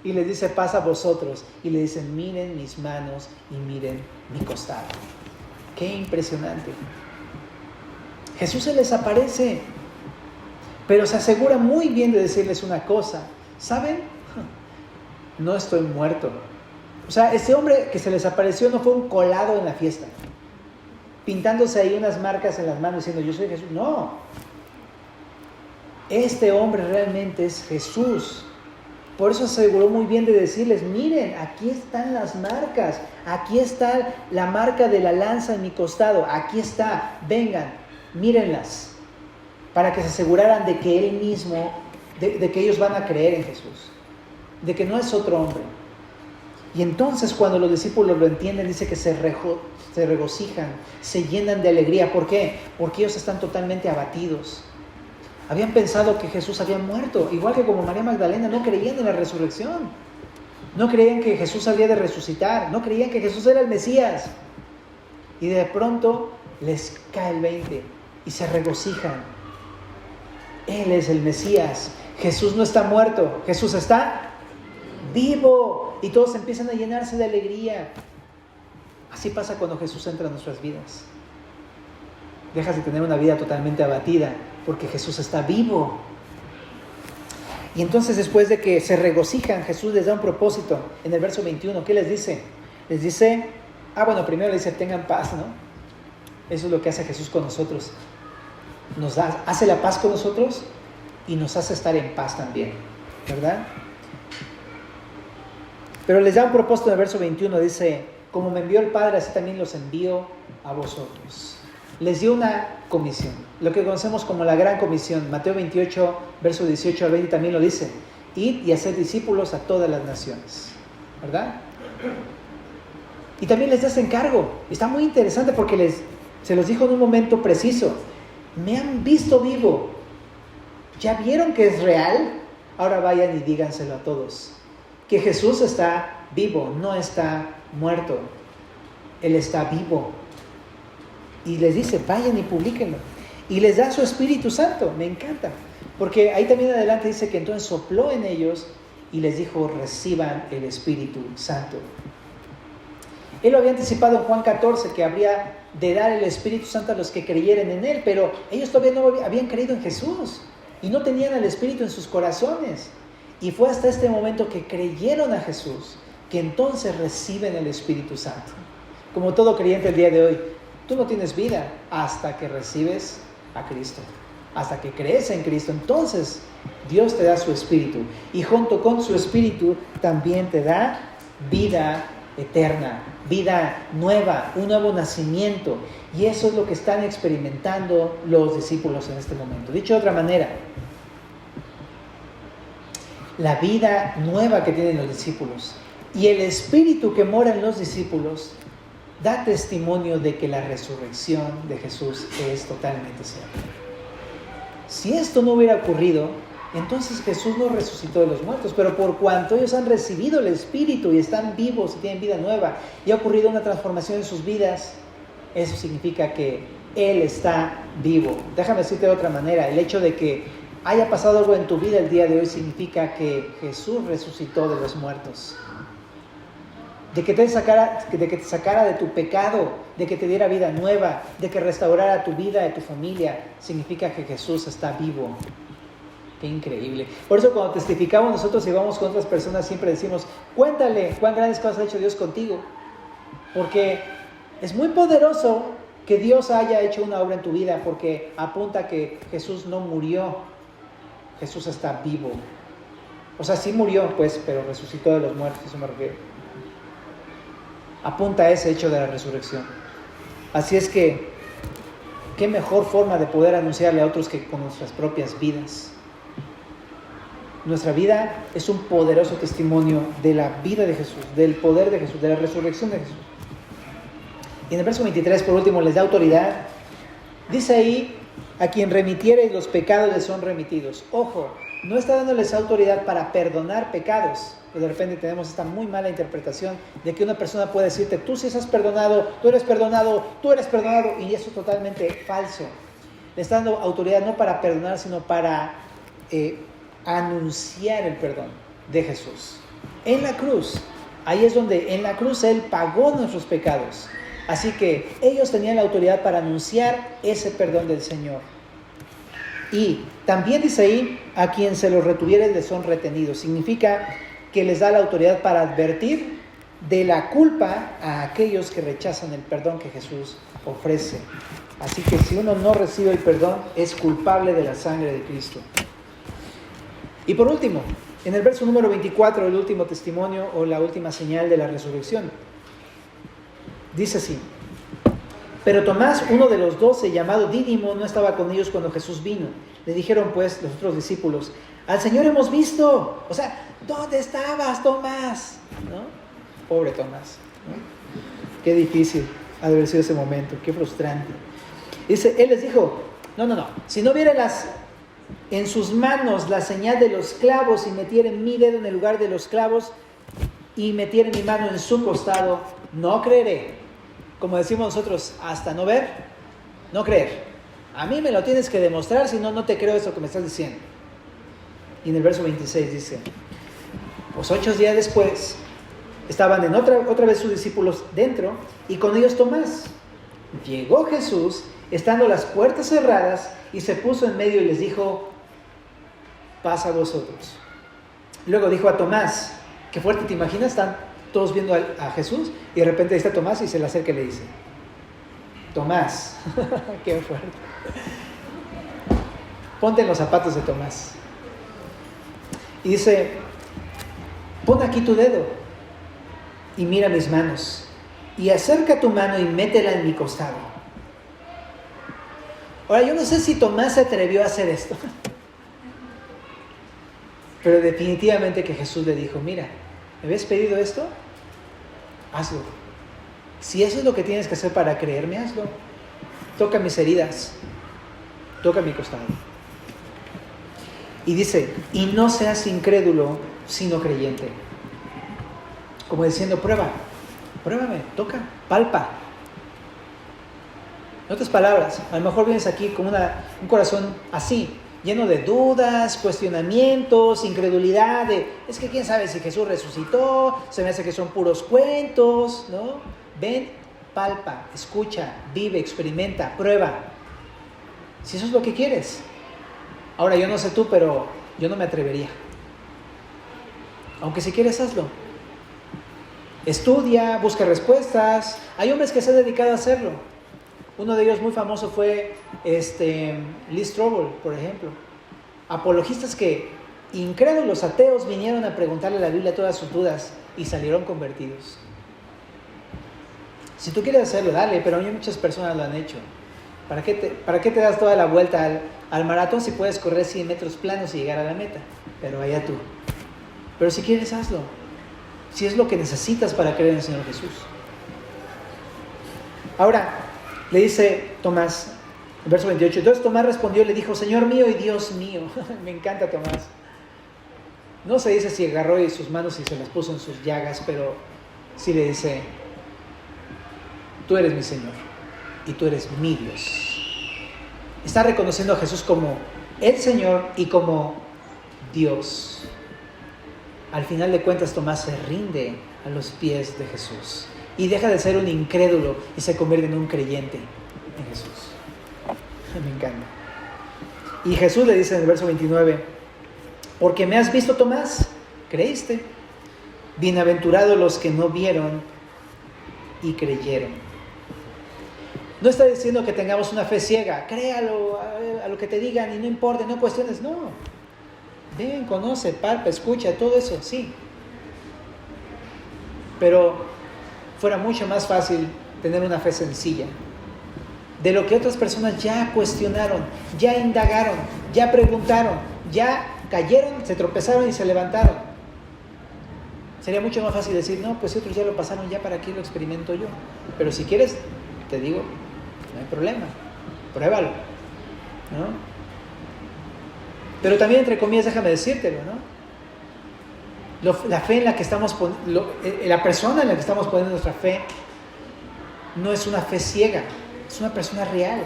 Y les dice: pasa a vosotros. Y le dicen: miren mis manos y miren mi costado. ¡Qué impresionante! Jesús se les aparece, pero se asegura muy bien de decirles una cosa. ¿Saben? No estoy muerto. O sea, ese hombre que se les apareció no fue un colado en la fiesta, pintándose ahí unas marcas en las manos diciendo yo soy Jesús. No, este hombre realmente es Jesús. Por eso se aseguró muy bien de decirles, miren, aquí están las marcas, aquí está la marca de la lanza en mi costado, aquí está, vengan, mírenlas, para que se aseguraran de que él mismo, de que ellos van a creer en Jesús, de que no es otro hombre. Y entonces cuando los discípulos lo entienden, dice que se regocijan, se llenan de alegría. ¿Por qué? Porque ellos están totalmente abatidos. Habían pensado que Jesús había muerto, igual que como María Magdalena, no creían en la resurrección. No creían que Jesús había de resucitar, no creían que Jesús era el Mesías. Y de pronto les cae el 20 y se regocijan. Él es el Mesías. Jesús no está muerto, Jesús está vivo. Y todos empiezan a llenarse de alegría. Así pasa cuando Jesús entra en nuestras vidas. Dejas de tener una vida totalmente abatida, porque Jesús está vivo. Y entonces después de que se regocijan, Jesús les da un propósito. En el verso 21, ¿qué les dice? Les dice, primero les dice, tengan paz, ¿no? Eso es lo que hace Jesús con nosotros. Hace la paz con nosotros y nos hace estar en paz también, ¿verdad? Pero les da un propósito en el verso 21, dice, como me envió el Padre, así también los envío a vosotros. Les dio una comisión, lo que conocemos como la gran comisión. Mateo 28, verso 18 al 20 también lo dice. Id y hacer discípulos a todas las naciones, ¿verdad? Y también les da ese encargo. Está muy interesante porque se los dijo en un momento preciso. Me han visto vivo. ¿Ya vieron que es real? Ahora vayan y díganselo a todos. Que Jesús está vivo, no está muerto. Él está vivo. Y les dice, vayan y publíquenlo. Y les da su Espíritu Santo. Me encanta. Porque ahí también adelante dice que entonces sopló en ellos y les dijo, reciban el Espíritu Santo. Él lo había anticipado en Juan 14, que habría de dar el Espíritu Santo a los que creyeran en Él. Pero ellos todavía no habían creído en Jesús. Y no tenían el Espíritu en sus corazones. Y fue hasta este momento que creyeron a Jesús, que entonces reciben el Espíritu Santo. Como todo creyente el día de hoy, tú no tienes vida hasta que recibes a Cristo, hasta que crees en Cristo. Entonces Dios te da su Espíritu y junto con su Espíritu también te da vida eterna, vida nueva, un nuevo nacimiento. Y eso es lo que están experimentando los discípulos en este momento. Dicho de otra manera, la vida nueva que tienen los discípulos y el Espíritu que mora en los discípulos da testimonio de que la resurrección de Jesús es totalmente cierta. Si esto no hubiera ocurrido, entonces Jesús no resucitó de los muertos, pero por cuanto ellos han recibido el Espíritu y están vivos y tienen vida nueva y ha ocurrido una transformación en sus vidas, eso significa que Él está vivo. Déjame decirte de otra manera, el hecho de que haya pasado algo en tu vida el día de hoy significa que Jesús resucitó de los muertos. De que te sacara de tu pecado, de que te diera vida nueva, de que restaurara tu vida y tu familia, significa que Jesús está vivo. Qué increíble. Por eso cuando testificamos nosotros y vamos con otras personas siempre decimos, cuéntale cuán grandes cosas ha hecho Dios contigo. Porque es muy poderoso que Dios haya hecho una obra en tu vida, porque apunta que Jesús no murió, Jesús está vivo. O sea, sí murió, pues, pero resucitó de los muertos, eso me refiero. Apunta a ese hecho de la resurrección. Así es que, qué mejor forma de poder anunciarle a otros que con nuestras propias vidas. Nuestra vida es un poderoso testimonio de la vida de Jesús, del poder de Jesús, de la resurrección de Jesús. Y en el verso 23, por último, les da autoridad. Dice ahí, a quien remitiere los pecados les son remitidos. Ojo, no está dándoles autoridad para perdonar pecados. Pues de repente tenemos esta muy mala interpretación de que una persona puede decirte, tú sí estás perdonado, tú eres perdonado, y eso es totalmente falso. Le está dando autoridad no para perdonar, sino para anunciar el perdón de Jesús. En la cruz, ahí es donde en la cruz Él pagó nuestros pecados. Así que ellos tenían la autoridad para anunciar ese perdón del Señor. Y también dice ahí, a quien se los retuviere les son retenidos. Significa que les da la autoridad para advertir de la culpa a aquellos que rechazan el perdón que Jesús ofrece. Así que si uno no recibe el perdón, es culpable de la sangre de Cristo. Y por último, en el verso número 24, el último testimonio o la última señal de la resurrección, dice así: pero Tomás, uno de los 12, llamado Dídimo, no estaba con ellos cuando Jesús vino. Le dijeron pues los otros discípulos: al Señor hemos visto. O sea, ¿dónde estabas, Tomás? ¿No? Pobre Tomás, ¿no? Qué difícil ha de haber sido ese momento, qué frustrante. Dice, él les dijo: no, si no viera en sus manos la señal de los clavos y metiera mi dedo en el lugar de los clavos y metiera mi mano en su costado, no creeré. Como decimos nosotros, hasta no ver, no creer. A mí me lo tienes que demostrar, si no, no te creo eso que me estás diciendo. Y en el verso 26 dice: pues 8 días después estaban otra vez sus discípulos dentro y con ellos Tomás. Llegó Jesús, estando las puertas cerradas, y se puso en medio y les dijo: paz a vosotros. Luego dijo a Tomás, qué fuerte, ¿te imaginas? Están todos viendo a Jesús y de repente está Tomás y se le acerca y le dice: Tomás, qué fuerte. Ponte en los zapatos de Tomás. Y dice: pon aquí tu dedo y mira mis manos, y acerca tu mano y métela en mi costado. Ahora, yo no sé si Tomás se atrevió a hacer esto, pero definitivamente que Jesús le dijo: mira, ¿me habías pedido esto? Hazlo. Si eso es lo que tienes que hacer para creerme, hazlo. Toca mis heridas, toca mi costado. Y dice: y no seas incrédulo, sino creyente. Como diciendo, pruébame, toca, palpa. En otras palabras, a lo mejor vienes aquí con un corazón así, lleno de dudas, cuestionamientos, incredulidad, es que quién sabe si Jesús resucitó, se me hace que son puros cuentos, ¿no? Ven, palpa, escucha, vive, experimenta, prueba. Si eso es lo que quieres. Ahora, yo no sé tú, pero yo no me atrevería. Aunque si quieres, hazlo. Estudia, busca respuestas. Hay hombres que se han dedicado a hacerlo. Uno de ellos muy famoso fue Lee Strobel, por ejemplo. Apologistas que, incrédulos ateos, vinieron a preguntarle a la Biblia todas sus dudas y salieron convertidos. Si tú quieres hacerlo, dale, pero hay muchas personas lo han hecho. ¿Para qué te das toda la vuelta al maratón si puedes correr 100 metros planos y llegar a la meta? Pero allá tú. Pero si quieres, hazlo. Si es lo que necesitas para creer en el Señor Jesús. Ahora, le dice Tomás, en verso 28, entonces Tomás respondió y le dijo: Señor mío y Dios mío. Me encanta Tomás. No se dice si agarró sus manos y se las puso en sus llagas, pero sí le dice: tú eres mi Señor y tú eres mi Dios. Está reconociendo a Jesús como el Señor y como Dios. Al final de cuentas, Tomás se rinde a los pies de Jesús y deja de ser un incrédulo y se convierte en un creyente en Jesús. Me encanta. Y Jesús le dice en el verso 29: porque me has visto, Tomás, creíste. Bienaventurados los que no vieron y creyeron. No está diciendo que tengamos una fe ciega. Créalo a lo que te digan y no importa, no cuestiones. No. Ven, conoce, palpa, escucha, todo eso, sí. Pero fuera mucho más fácil tener una fe sencilla, de lo que otras personas ya cuestionaron, ya indagaron, ya preguntaron, ya cayeron, se tropezaron y se levantaron. Sería mucho más fácil decir: no, pues si otros ya lo pasaron, ya para qué lo experimento yo. Pero si quieres, te digo, no hay problema, pruébalo, ¿no? Pero también, entre comillas, déjame decírtelo, ¿no? La fe en la que estamos poniendo, la persona en la que estamos poniendo nuestra fe, no es una fe ciega, es una persona real,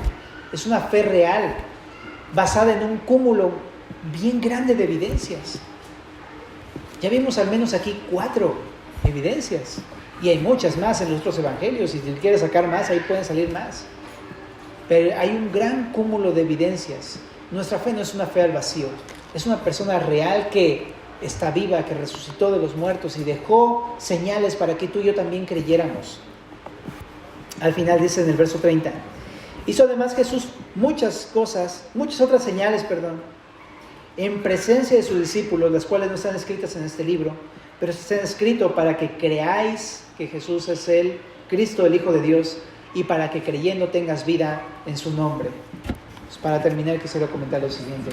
es una fe real, basada en un cúmulo bien grande de evidencias. Ya vimos al menos aquí 4 evidencias, y hay muchas más en los otros evangelios, y si quieres sacar más, ahí pueden salir más. Pero hay un gran cúmulo de evidencias. Nuestra fe no es una fe al vacío, es una persona real que está viva, que resucitó de los muertos y dejó señales para que tú y yo también creyéramos. Al final dice en el verso 30, hizo además Jesús muchas otras señales, en presencia de sus discípulos, las cuales no están escritas en este libro, pero están escritas para que creáis que Jesús es el Cristo, el Hijo de Dios, y para que creyendo tengas vida en su nombre. Pues para terminar, quisiera comentar lo siguiente.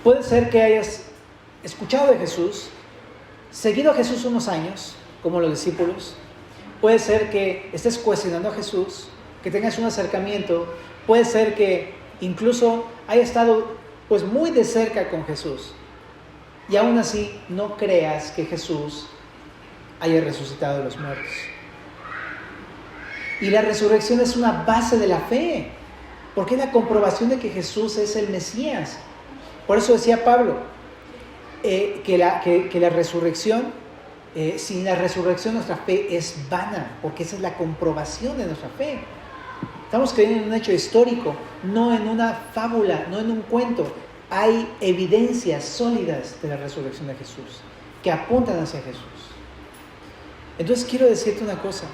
Puede ser que hayas escuchado de Jesús, seguido a Jesús unos años, como los discípulos. Puede ser que estés cuestionando a Jesús, que tengas un acercamiento. Puede ser que incluso hayas estado pues muy de cerca con Jesús y aún así no creas que Jesús haya resucitado de los muertos. Y la resurrección es una base de la fe, porque es la comprobación de que Jesús es el Mesías. Por eso decía Pablo que la resurrección, sin la resurrección nuestra fe es vana, porque esa es la comprobación de nuestra fe. Estamos creyendo en un hecho histórico, no en una fábula, no en un cuento. Hay evidencias sólidas de la resurrección de Jesús que apuntan hacia Jesús. Entonces quiero decirte una cosa: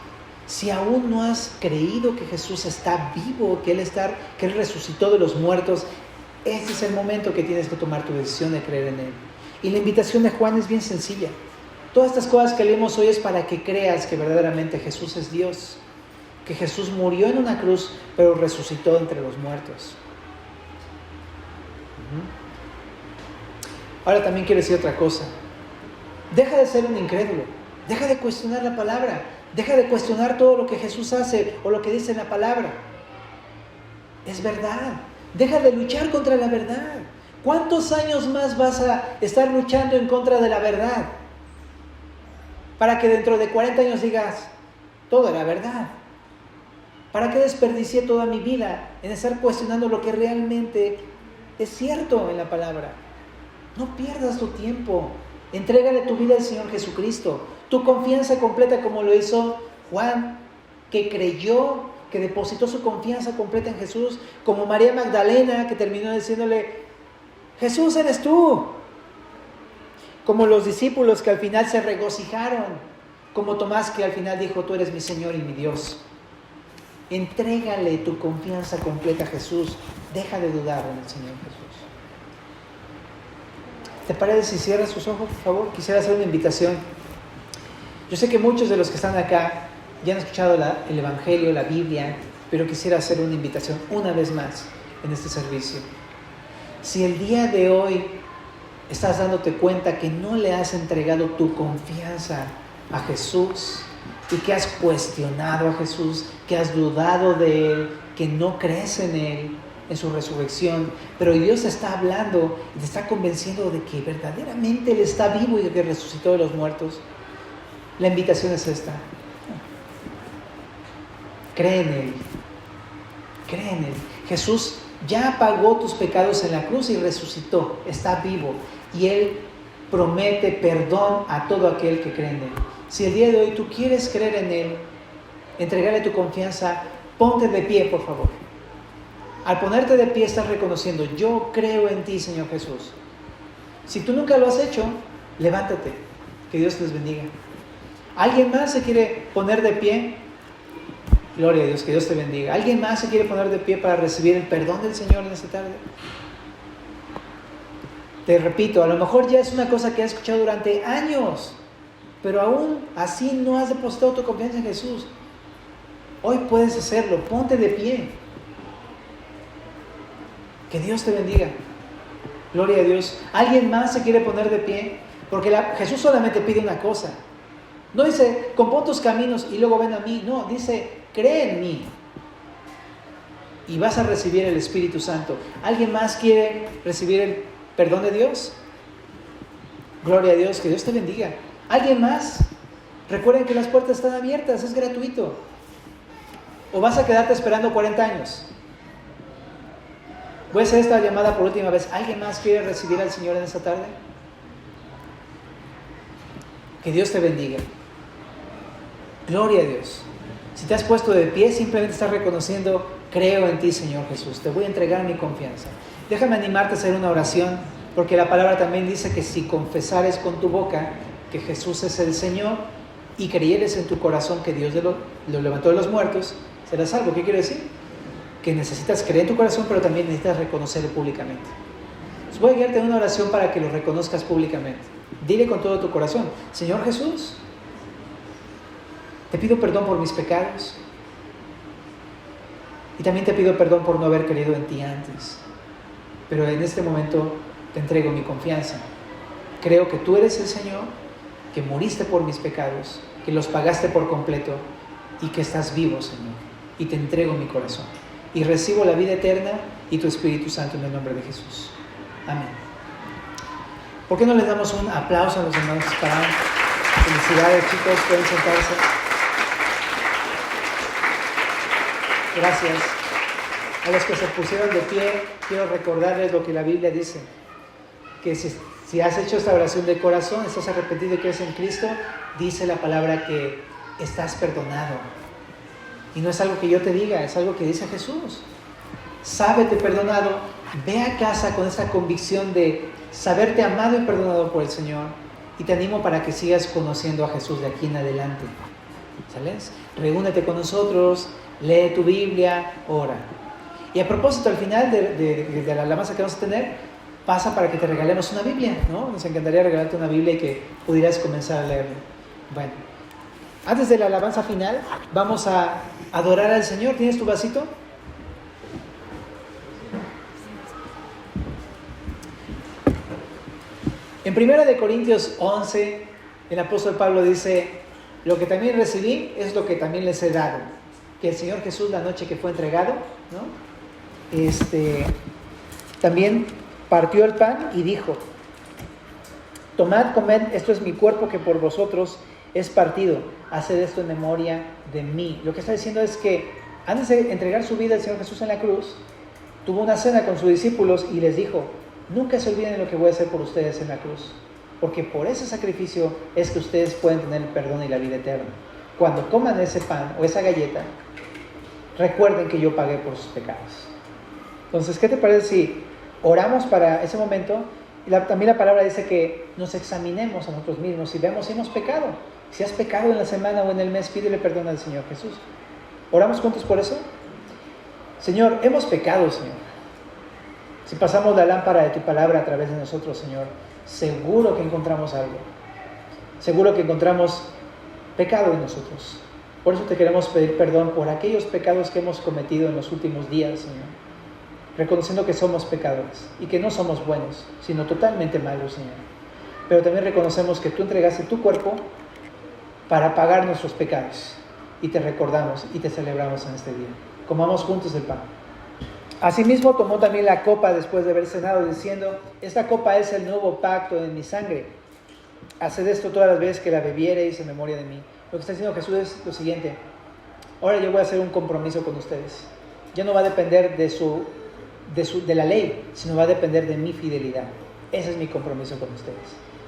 si aún no has creído que Jesús está vivo, que Él resucitó de los muertos, este es el momento que tienes que tomar tu decisión de creer en Él. Y la invitación de Juan es bien sencilla. Todas estas cosas que leemos hoy es para que creas que verdaderamente Jesús es Dios, que Jesús murió en una cruz, pero resucitó entre los muertos. Ahora también quiero decir otra cosa. Deja de ser un incrédulo. Deja de cuestionar la palabra. Deja de cuestionar todo lo que Jesús hace o lo que dice en la palabra. Es verdad. Deja de luchar contra la verdad. ¿Cuántos años más vas a estar luchando en contra de la verdad? Para que dentro de 40 años digas, todo era verdad. ¿Para qué desperdicié toda mi vida en estar cuestionando lo que realmente es cierto en la palabra? No pierdas tu tiempo. Entrégale tu vida al Señor Jesucristo. Tu confianza completa, como lo hizo Juan, que creyó, que depositó su confianza completa en Jesús, como María Magdalena, que terminó diciéndole, Jesús eres tú. Como los discípulos que al final se regocijaron, como Tomás, que al final dijo, tú eres mi Señor y mi Dios. Entrégale tu confianza completa a Jesús. Deja de dudar en el Señor Jesús. ¿Te parece si cierras tus ojos, por favor? Quisiera hacer una invitación. Yo sé que muchos de los que están acá ya han escuchado el Evangelio, la Biblia, pero quisiera hacer una invitación una vez más en este servicio. Si el día de hoy estás dándote cuenta que no le has entregado tu confianza a Jesús y que has cuestionado a Jesús, que has dudado de Él, que no crees en Él, en su resurrección, pero Dios te está hablando y te está convenciendo de que verdaderamente Él está vivo y de que resucitó de los muertos, la invitación es esta: cree en Él, cree en Él. Jesús ya pagó tus pecados en la cruz y resucitó, está vivo, y Él promete perdón a todo aquel que cree en Él. Si el día de hoy tú quieres creer en Él, entregarle tu confianza, ponte de pie, por favor. Al ponerte de pie estás reconociendo, yo creo en ti, Señor Jesús. Si tú nunca lo has hecho, levántate, que Dios les bendiga. ¿Alguien más se quiere poner de pie? Gloria a Dios, que Dios te bendiga. ¿Alguien más se quiere poner de pie para recibir el perdón del Señor en esta tarde? Te repito, a lo mejor ya es una cosa que has escuchado durante años, pero aún así no has depositado tu confianza en Jesús. Hoy puedes hacerlo, ponte de pie. Que Dios te bendiga. Gloria a Dios. ¿Alguien más se quiere poner de pie? Porque Jesús solamente pide una cosa. No dice, compón tus caminos y luego ven a mí. No, dice, cree en mí y vas a recibir el Espíritu Santo. ¿Alguien más quiere recibir el perdón de Dios? Gloria a Dios, que Dios te bendiga. ¿Alguien más? Recuerden que las puertas están abiertas, es gratuito. ¿O vas a quedarte esperando 40 años? Voy a hacer esta llamada por última vez. ¿Alguien más quiere recibir al Señor en esta tarde? Que Dios te bendiga. Gloria a Dios. Si te has puesto de pie, simplemente estás reconociendo, creo en ti, Señor Jesús, te voy a entregar mi confianza. Déjame animarte a hacer una oración, porque la palabra también dice que si confesares con tu boca que Jesús es el Señor y creyeres en tu corazón que Dios lo levantó de los muertos, serás salvo. ¿Qué quiere decir? Que necesitas creer en tu corazón, pero también necesitas reconocerlo públicamente. Entonces voy a guiarte en una oración para que lo reconozcas públicamente. Dile con todo tu corazón: Señor Jesús, te pido perdón por mis pecados y también te pido perdón por no haber creído en ti antes, pero en este momento te entrego mi confianza. Creo que tú eres el Señor, que moriste por mis pecados, que los pagaste por completo y que estás vivo, Señor, y te entrego mi corazón y recibo la vida eterna y tu Espíritu Santo en el nombre de Jesús. Amén. ¿Por qué no les damos un aplauso a los hermanos que están? Felicidades, chicos, pueden sentarse. Gracias. A los que se pusieron de pie, quiero recordarles lo que la Biblia dice, que si has hecho esta oración de corazón, estás arrepentido y crees en Cristo, dice la palabra que estás perdonado. Y no es algo que yo te diga, es algo que dice Jesús. Sábete perdonado, ve a casa con esa convicción de saberte amado y perdonado por el Señor, y te animo para que sigas conociendo a Jesús de aquí en adelante. ¿Sales? Reúnete con nosotros, lee tu Biblia, ora. Y a propósito, al final de la alabanza que vamos a tener, pasa para que te regalemos una Biblia, ¿no? Nos encantaría regalarte una Biblia y que pudieras comenzar a leerla. Bueno, antes de la alabanza final, vamos a adorar al Señor. ¿Tienes tu vasito? En 1 Corintios 11, el apóstol Pablo dice: lo que también recibí es lo que también les he dado. Que el Señor Jesús, la noche que fue entregado, ¿no? También partió el pan y dijo: tomad, comed, esto es mi cuerpo que por vosotros es partido, haced esto en memoria de mí. Lo que está diciendo es que antes de entregar su vida el Señor Jesús en la cruz, tuvo una cena con sus discípulos y les dijo: nunca se olviden de lo que voy a hacer por ustedes en la cruz, porque por ese sacrificio es que ustedes pueden tener el perdón y la vida eterna. Cuando coman ese pan o esa galleta, recuerden que yo pagué por sus pecados. Entonces, ¿qué te parece si oramos para ese momento? También la palabra dice que nos examinemos a nosotros mismos y veamos si hemos pecado. Si has pecado en la semana o en el mes, pídele perdón al Señor Jesús. ¿Oramos juntos por eso? Señor, hemos pecado, Señor. Si pasamos la lámpara de tu palabra a través de nosotros, Señor, seguro que encontramos algo. Seguro que encontramos pecado en nosotros. Por eso te queremos pedir perdón por aquellos pecados que hemos cometido en los últimos días, Señor. Reconociendo que somos pecadores y que no somos buenos, sino totalmente malos, Señor. Pero también reconocemos que tú entregaste tu cuerpo para pagar nuestros pecados. Y te recordamos y te celebramos en este día. Comamos juntos el pan. Asimismo tomó también la copa después de haber cenado, diciendo: esta copa es el nuevo pacto en mi sangre. Haced esto todas las veces que la bebiereis en memoria de mí. Lo que está diciendo Jesús es lo siguiente: ahora yo voy a hacer un compromiso con ustedes. Ya no va a depender de la ley, sino va a depender de mi fidelidad. Ese es mi compromiso con ustedes.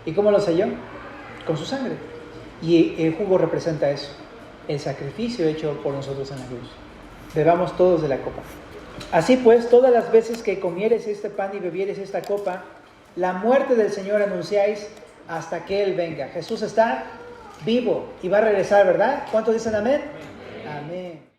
¿Y cómo lo selló? Con su sangre. Y el jugo representa eso, el sacrificio hecho por nosotros en la cruz. Bebamos todos de la copa. Así pues, todas las veces que comiereis este pan y bebiereis esta copa, la muerte del Señor anunciáis hasta que Él venga. Jesús está vivo y va a regresar, ¿verdad? ¿Cuántos dicen amén? Amén.